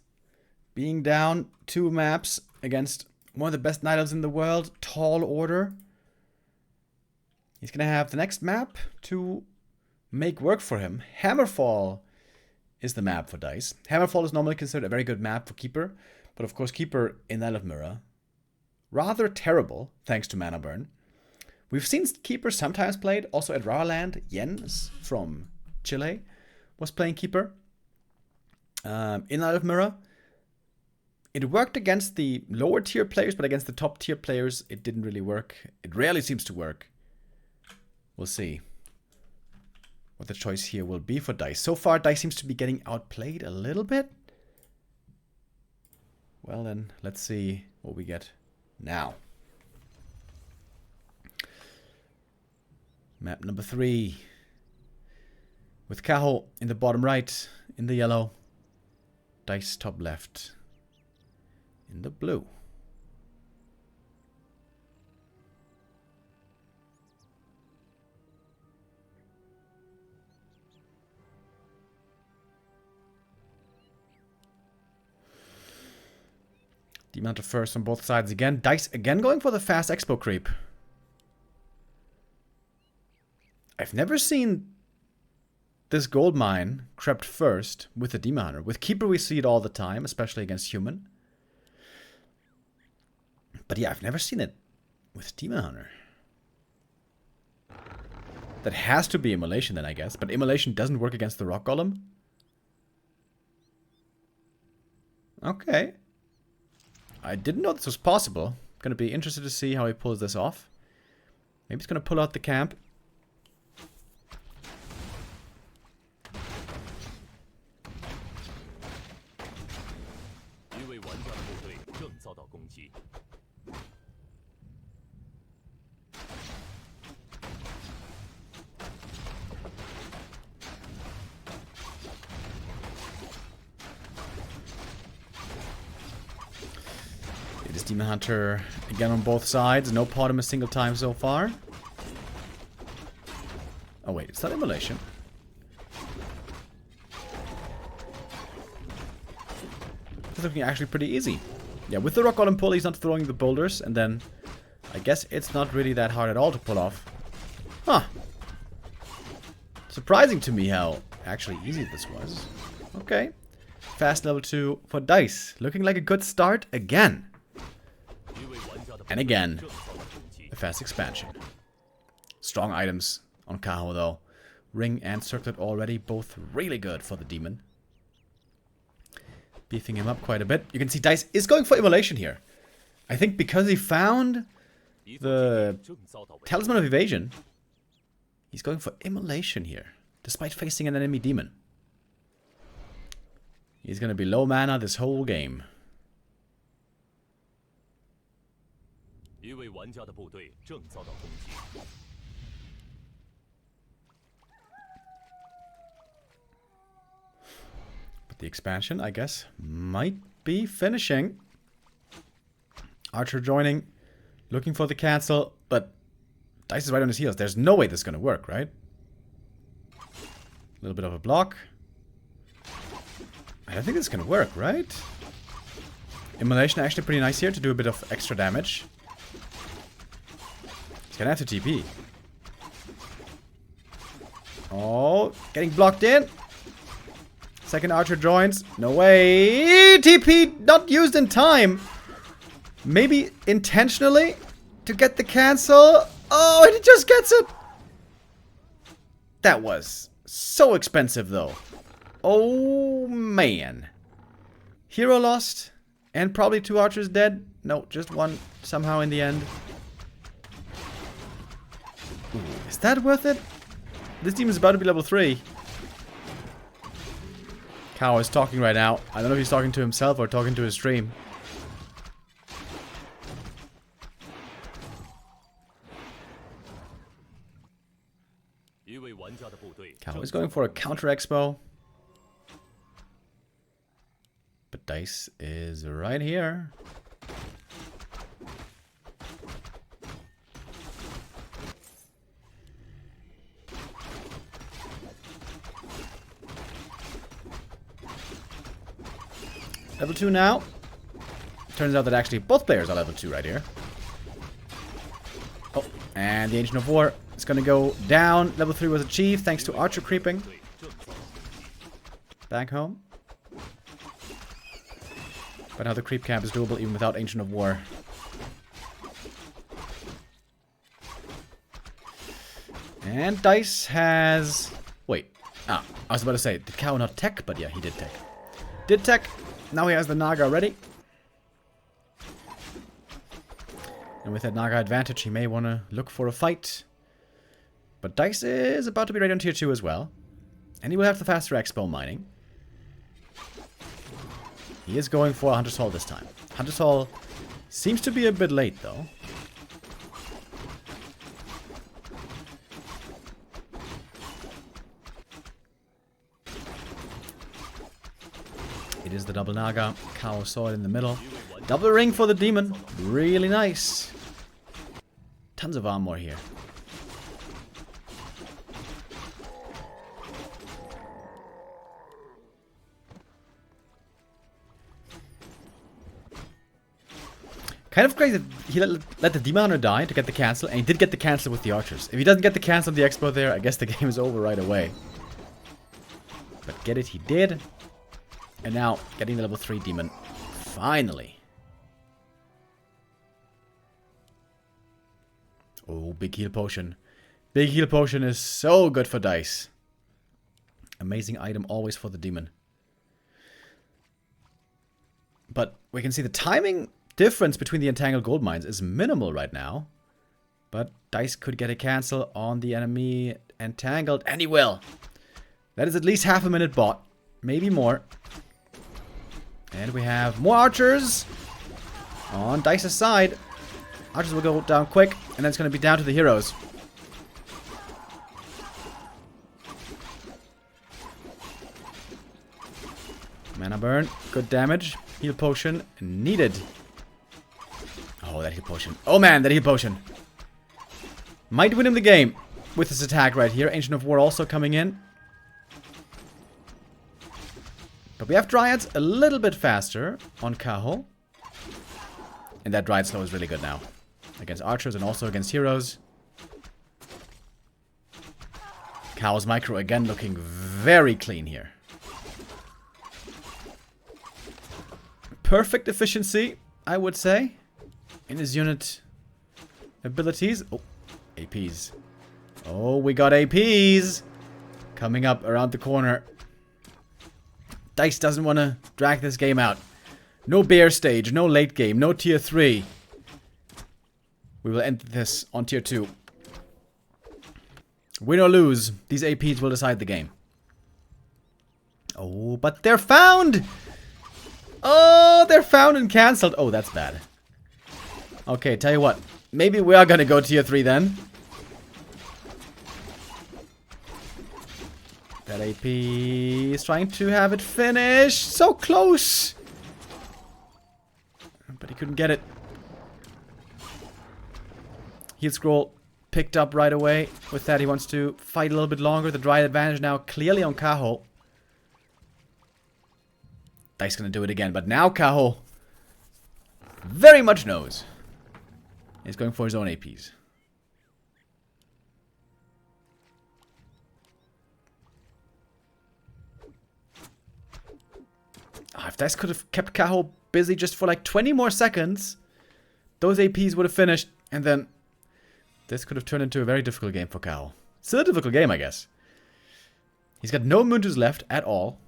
Being down 2 maps against one of the best Night Elves in the world. Tall order. He's going to have the next map to make work for him. Hammerfall is the map for Dise. Hammerfall is normally considered a very good map for Keeper. But of course, Keeper in Night of Mirror, rather terrible, thanks to Mana Burn. We've seen Keeper sometimes played, also at Raraland. Jens from Chile was playing Keeper. In Night of Mirror, it worked against the lower tier players, but against the top tier players, it didn't really work. It rarely seems to work. We'll see what the choice here will be for Dise. So far, Dise seems to be getting outplayed a little bit. Well then, let's see what we get now. Map number 3. With Kaho in the bottom right, in the yellow. Dise top left, in the blue. Demon Hunter first on both sides again. Dise again going for the fast expo creep. I've never seen this gold mine crept first with the Demon Hunter. With Keeper we see it all the time, especially against human. But yeah, I've never seen it with Demon Hunter. That has to be Immolation then, I guess. But Immolation doesn't work against the Rock Golem. Okay. I didn't know this was possible. Gonna be interested to see how he pulls this off. Maybe he's gonna pull out the camp. Demon Hunter again on both sides. No pot him a single time so far. Oh wait, it's not Immolation. It's looking actually pretty easy. Yeah, with the Rock Golem pull, he's not throwing the boulders, and then I guess it's not really that hard at all to pull off. Huh. Surprising to me how actually easy this was. Okay. Fast level 2 for Dise. Looking like a good start again. And again, a fast expansion. Strong items on Kaho though. Ring and Circlet already, both really good for the demon. Beefing him up quite a bit. You can see Dise is going for Immolation here. I think because he found the Talisman of Evasion, he's going for Immolation here, despite facing an enemy demon. He's going to be low mana this whole game. But the expansion, I guess, might be finishing. Archer joining, looking for the cancel, but Dise is right on his heels. There's no way this is going to work, right? A little bit of a block. I don't think this is going to work, right? Immolation actually pretty nice here to do a bit of extra damage. He's gonna have to TP. Oh, getting blocked in. Second Archer joins. No way. TP not used in time. Maybe intentionally to get the cancel. Oh, and he just gets it. That was so expensive though. Oh man. Hero lost. And probably 2 archers dead. No, just one somehow in the end. Ooh, is that worth it? This team is about to be level 3. Kaho is talking right now. I don't know if he's talking to himself or talking to his stream. He's going for a counter expo. But Dise is right here. Level 2 now. Turns out that actually both players are level 2 right here. Oh, and the Ancient of War is going to go down. Level 3 was achieved thanks to Archer creeping. Back home. But now the creep camp is doable even without Ancient of War. And Dise has... Wait. I was about to say, did Kaho not tech? But yeah, he did tech. Did tech. Now he has the Naga ready. And with that Naga advantage, he may want to look for a fight. But Dise is about to be ready on tier 2 as well. And he will have the faster expo mining. He is going for a Hunter's Hall this time. Hunter's Hall seems to be a bit late, though. It is the double Naga. Kaho saw it in the middle. Double ring for the demon. Really nice. Tons of armor here. Kind of crazy that he let the Demon Hunter die to get the cancel, and he did get the cancel with the archers. If he doesn't get the cancel on the expo there, I guess the game is over right away. But get it, he did. And now, getting the level 3 demon. Finally. Oh, big heal potion. Big heal potion is so good for Dise. Amazing item always for the demon. But we can see the timing difference between the entangled gold mines is minimal right now. But Dise could get a cancel on the enemy entangled, and he will. That is at least half a minute bought. Maybe more. And we have more archers on Dice's side. Archers will go down quick, and then it's going to be down to the heroes. Mana burn, good damage. Heal potion needed. Oh, that heal potion. Oh man, that heal potion. Might win him the game with this attack right here. Ancient of War also coming in. But we have Dryads a little bit faster on Kaho. And that Dryad slow is really good now. Against archers and also against heroes. Kaho's micro again looking very clean here. Perfect efficiency, I would say, in his unit abilities. Oh, APs. Oh, we got APs coming up around the corner. Dise doesn't want to drag this game out. No bear stage, no late game, no tier 3. We will end this on tier 2. Win or lose, these APs will decide the game. Oh, but they're found! Oh, they're found and cancelled. Oh, that's bad. Okay, tell you what. Maybe we are gonna go tier 3 then. That AP is trying to have it finished. So close! But he couldn't get it. Heal scroll picked up right away. With that, he wants to fight a little bit longer. The Dryad advantage now clearly on Kaho. Dise gonna do it again, but now Kaho very much knows. He's going for his own APs. If Dise could have kept Kaho busy just for like 20 more seconds, those APs would have finished, and then this could have turned into a very difficult game for Kaho. Still a difficult game, I guess. He's got no Muntus left at all.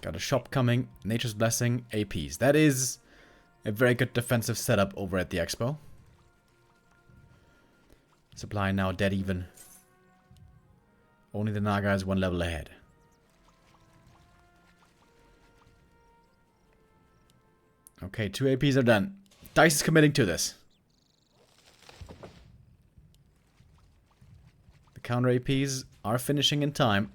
Got a shop coming. Nature's Blessing. APs. That is a very good defensive setup over at the expo. Supply now dead even. Only the Naga is one level ahead. Okay, 2 APs are done. Dise is committing to this. counter APs are finishing in time.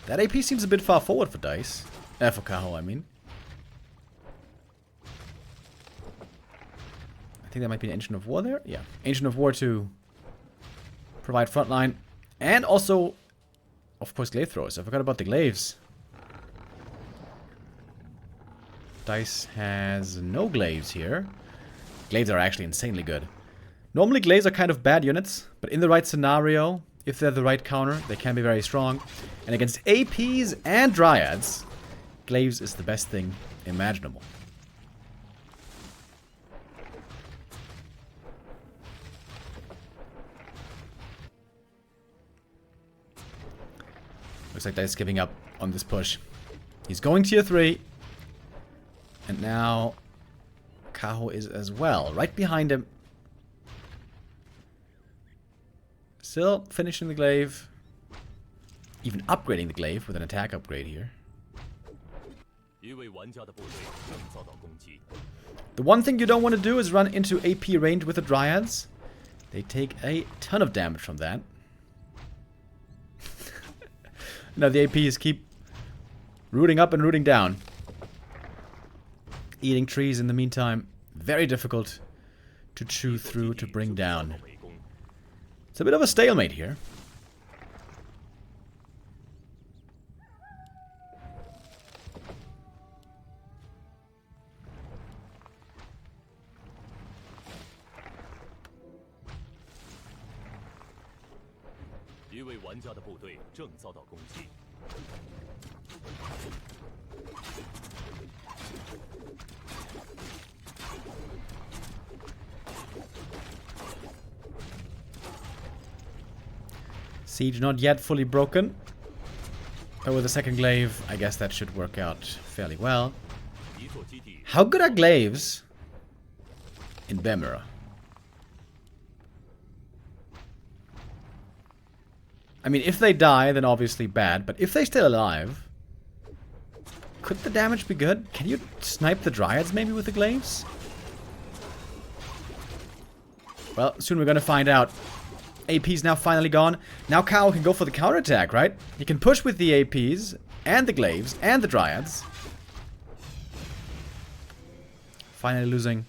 That AP seems a bit far forward for Dise. For Kaho, I mean. I think there might be an Ancient of War there. Yeah. Ancient of War to provide frontline. And also, of course, glaive throwers. I forgot about the glaives. Dise has no glaives here. Glaives are actually insanely good. Normally glaives are kind of bad units, but in the right scenario, if they're the right counter, they can be very strong. And against APs and Dryads, glaives is the best thing imaginable. Looks like Dise giving up on this push. He's going tier 3. And now Kaho is as well, right behind him. Still finishing the glaive. Even upgrading the glaive with an attack upgrade here. The one thing you don't want to do is run into AP range with the Dryads. They take a ton of damage from that. Now the APs keep rooting up and rooting down. Eating trees in the meantime. Very difficult to chew through to bring down. It's a bit of a stalemate here. Siege not yet fully broken. But with the second glaive, I guess that should work out fairly well. How good are glaives in Bear Mirror? I mean, if they die, then obviously bad. But if they're still alive, could the damage be good? Can you snipe the Dryads maybe with the glaives? Well, soon we're gonna find out. AP's now finally gone. Now Kaho can go for the counterattack, right? He can push with the APs and the glaives and the Dryads. Finally losing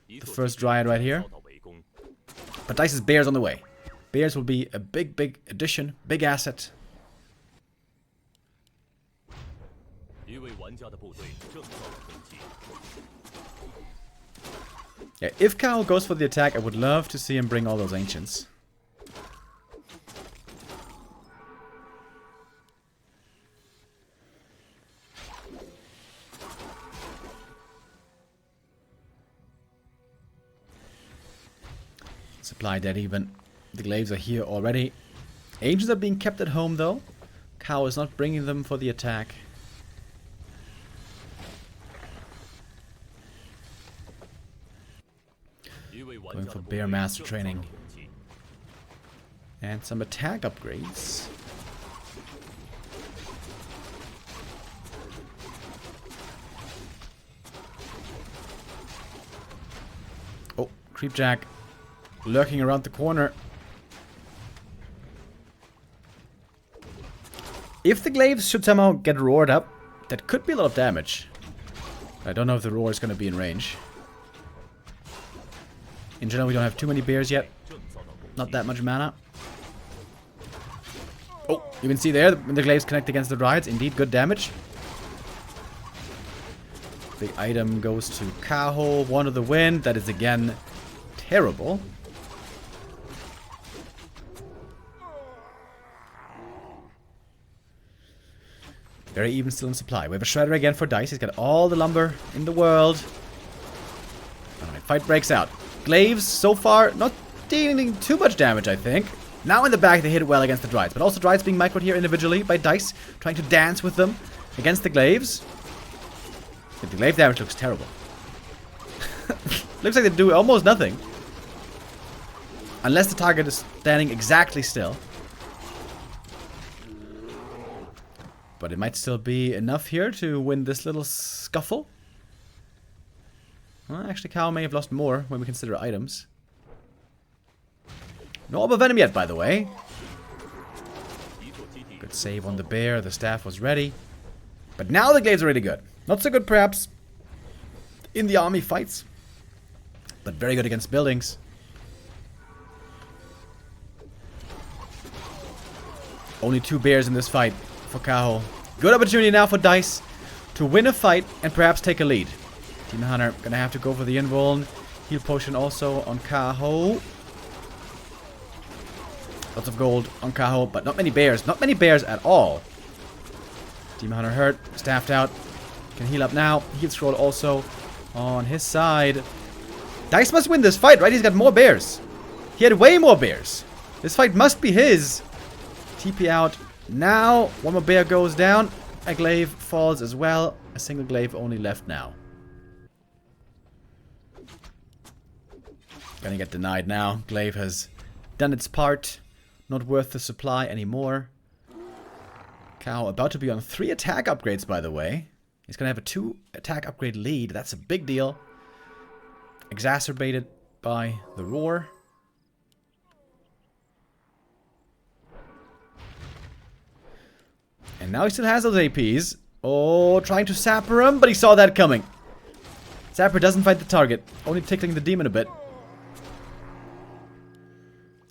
the first Dryad right here. But Dice's Bear's on the way. Bears will be a big, big addition. Big asset. Yeah, if Kaho goes for the attack, I would love to see him bring all those Ancients. Supply dead even. The glaives are here already. Ancients are being kept at home though. Kaho is not bringing them for the attack. Going for Bear Master training. And some attack upgrades. Oh, Creepjack. Lurking around the corner. If the glaives should somehow get roared up, that could be a lot of damage. I don't know if the roar is going to be in range. In general, we don't have too many bears yet. Not that much mana. Oh, you can see there, when the glaives connect against the Dryads, indeed good damage. Big item goes to Kaho, one of the wind. That is again terrible. Very even still in supply. We have a Shredder again for Dise. He's got all the lumber in the world. Alright, fight breaks out. Glaives, so far, not dealing too much damage, I think. Now in the back, they hit it well against the Dryads. But also Dryads being microed here individually by Dise. Trying to dance with them against the glaives. But the glaive damage looks terrible. Looks like they do almost nothing. Unless the target is standing exactly still. But it might still be enough here to win this little scuffle. Well, actually, Kaho may have lost more when we consider items. No Orb of Venom yet, by the way. Good save on the bear. The staff was ready. But now the glaives are really good. Not so good, perhaps, in the army fights. But very good against buildings. Only 2 bears in this fight for Kaho. Good opportunity now for Dise to win a fight and perhaps take a lead. Demon Hunter gonna have to go for the invuln. Heal potion also on Kaho. Lots of gold on Kaho, but not many bears. Not many bears at all. Demon Hunter hurt, staffed out. Can heal up now. Heal scroll also on his side. Dise must win this fight, right? He's got more bears. He had way more bears. This fight must be his. TP out now. One more bear goes down. A glaive falls as well. A single glaive only left now. Gonna get denied now. Glaive has done its part. Not worth the supply anymore. Kaho about to be on 3 attack upgrades, by the way. He's gonna have a 2 attack upgrade lead. That's a big deal. Exacerbated by the roar. And now he still has those APs. Oh, trying to sapper him, but he saw that coming. Sapper doesn't fight the target, only tickling the demon a bit.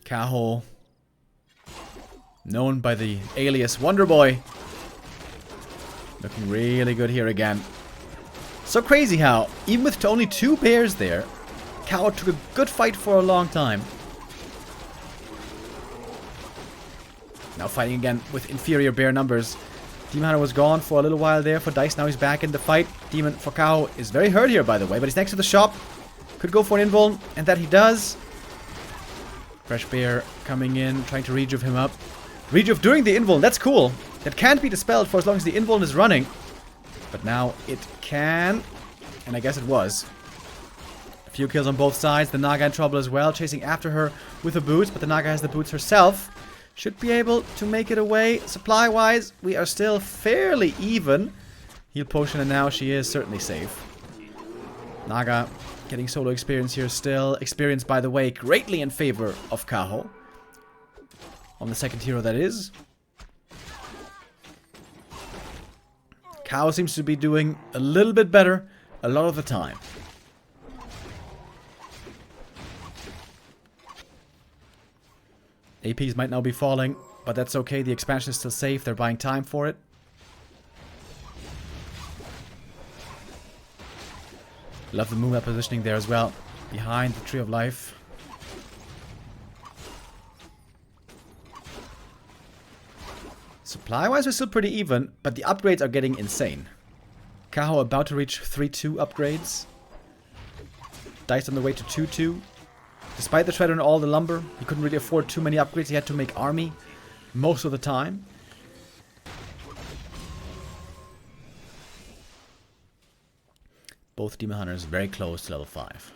Kaho, known by the alias Wonder Boy, looking really good here again. So crazy how, even with only 2 bears there, Kaho took a good fight for a long time. Now fighting again with inferior bear numbers. Demon Hunter was gone for a little while there for Dise. Now he's back in the fight. Demon for Kaho is very hurt here, by the way, but he's next to the shop. Could go for an invuln, and that he does. Fresh bear coming in, trying to rejuve him up. Rejuve during the invuln, that's cool. That can't be dispelled for as long as the invuln is running. But now it can, and I guess it was. A few kills on both sides. The Naga in trouble as well, chasing after her with the boots, but the Naga has the boots herself. Should be able to make it away. Supply-wise, we are still fairly even. Heal potion, and now she is certainly safe. Naga getting solo experience here still. Experience, by the way, greatly in favor of Kaho. On the second hero, that is. Kaho seems to be doing a little bit better a lot of the time. APs might now be falling, but that's okay. The expansion is still safe. They're buying time for it. Love the movement positioning there as well. Behind the Tree of Life. Supply-wise, we're still pretty even, but the upgrades are getting insane. Kaho about to reach 3-2 upgrades. Dise on the way to 2-2. Despite the shredder and all the lumber, he couldn't really afford too many upgrades. He had to make army most of the time. Both Demon Hunters very close to level 5.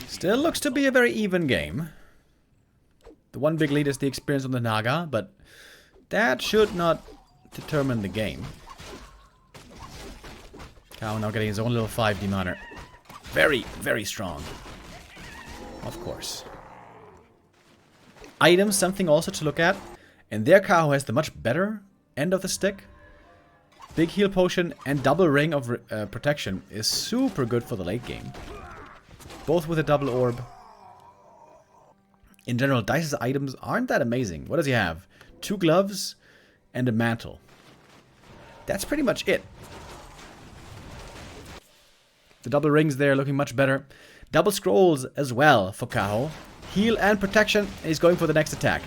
Still looks to be a very even game. The one big lead is the experience on the Naga, but that should not determine the game. Kaho now getting his own little 5 Demon Hunter. Very, very strong. Of course. Items, something also to look at. And there Kaho has the much better end of the stick. Big heal potion and double ring of protection is super good for the late game. Both with a double orb. In general, Dice's items aren't that amazing. What does he have? 2 gloves and a mantle. That's pretty much it. The double rings there looking much better. Double scrolls as well for Kaho. Heal and protection. And he's going for the next attack.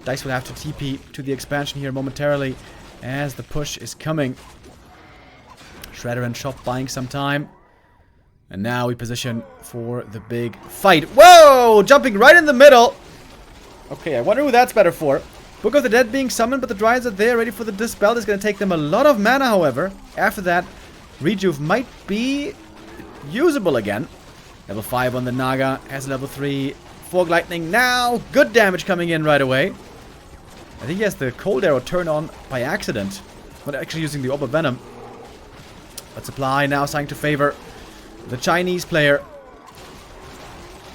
Dise will have to TP to the expansion here momentarily as the push is coming. Shredder and Chop buying some time. And now we position for the big fight. Whoa! Jumping right in the middle. Okay, I wonder who that's better for. Book of the Dead being summoned, but the Dryads are there ready for the Dispel. It's going to take them a lot of mana, however. After that, Rejuve might be usable again. Level 5 on the Naga. Has level 3. Fog Lightning now. Good damage coming in right away. I think he has the Cold Arrow turned on by accident. Not actually using the Orb of Venom. But Supply now starting to favor the Chinese player.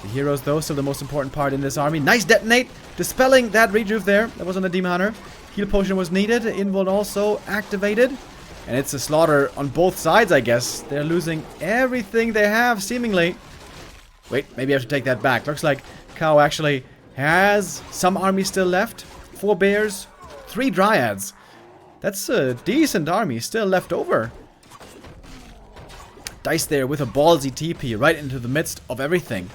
The heroes, though, still the most important part in this army. Nice detonate. Dispelling that Rejuve there. That was on the Demon Hunter. Heal potion was needed. Invuln also activated. And it's a slaughter on both sides, I guess. They're losing everything they have, seemingly. Wait, maybe I have to take that back. Looks like Kaho actually has some army still left. 4 bears, 3 dryads. That's a decent army still left over. Dise there with a ballsy TP right into the midst of everything.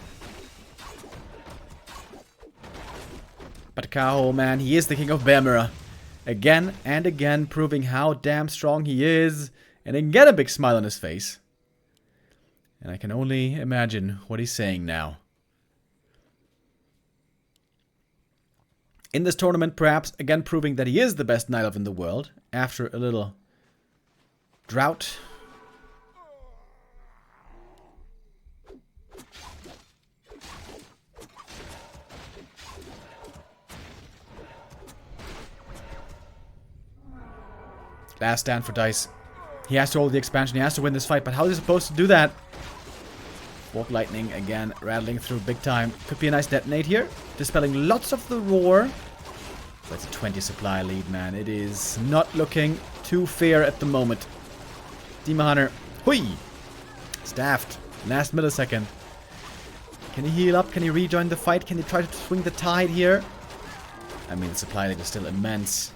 But Kaho, man, he is the king of Bear Mirror. Again and again, proving how damn strong he is. And again, a big smile on his face. And I can only imagine what he's saying now. In this tournament, perhaps, again proving that he is the best Night Elf in the world. After a little drought. Last stand for Dise. He has to hold the expansion. He has to win this fight. But how is he supposed to do that? Fog Lightning again, rattling through big time. Could be a nice detonate here. Dispelling lots of the roar. But it's a 20 supply lead, man. It is not looking too fair at the moment. Demon Hunter. Hui! Staffed. Last millisecond. Can he heal up? Can he rejoin the fight? Can he try to swing the tide here? I mean, the supply lead is still immense.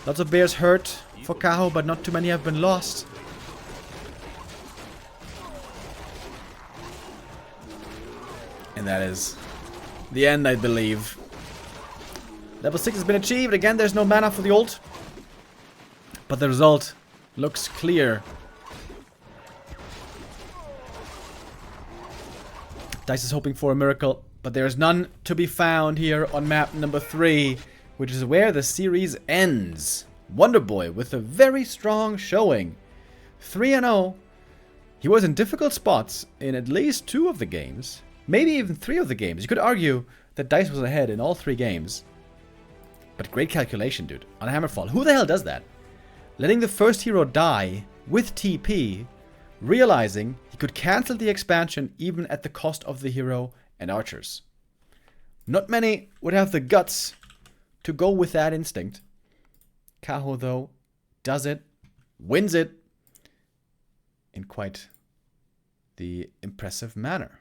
Lots of bears hurt for Kaho, but not too many have been lost. And that is the end, I believe. Level 6 has been achieved. Again, there's no mana for the ult. But the result looks clear. Dise is hoping for a miracle, but there is none to be found here on map number 3, which is where the series ends. Wonder Boy with a very strong showing. 3-0. He was in difficult spots in at least 2 of the games. Maybe even 3 of the games. You could argue that Dise was ahead in all 3 games. But great calculation, dude. On a Hammerfall. Who the hell does that? Letting the first hero die with TP, realizing he could cancel the expansion even at the cost of the hero and archers. Not many would have the guts to go with that instinct. Kaho, though, does it, wins it in quite the impressive manner.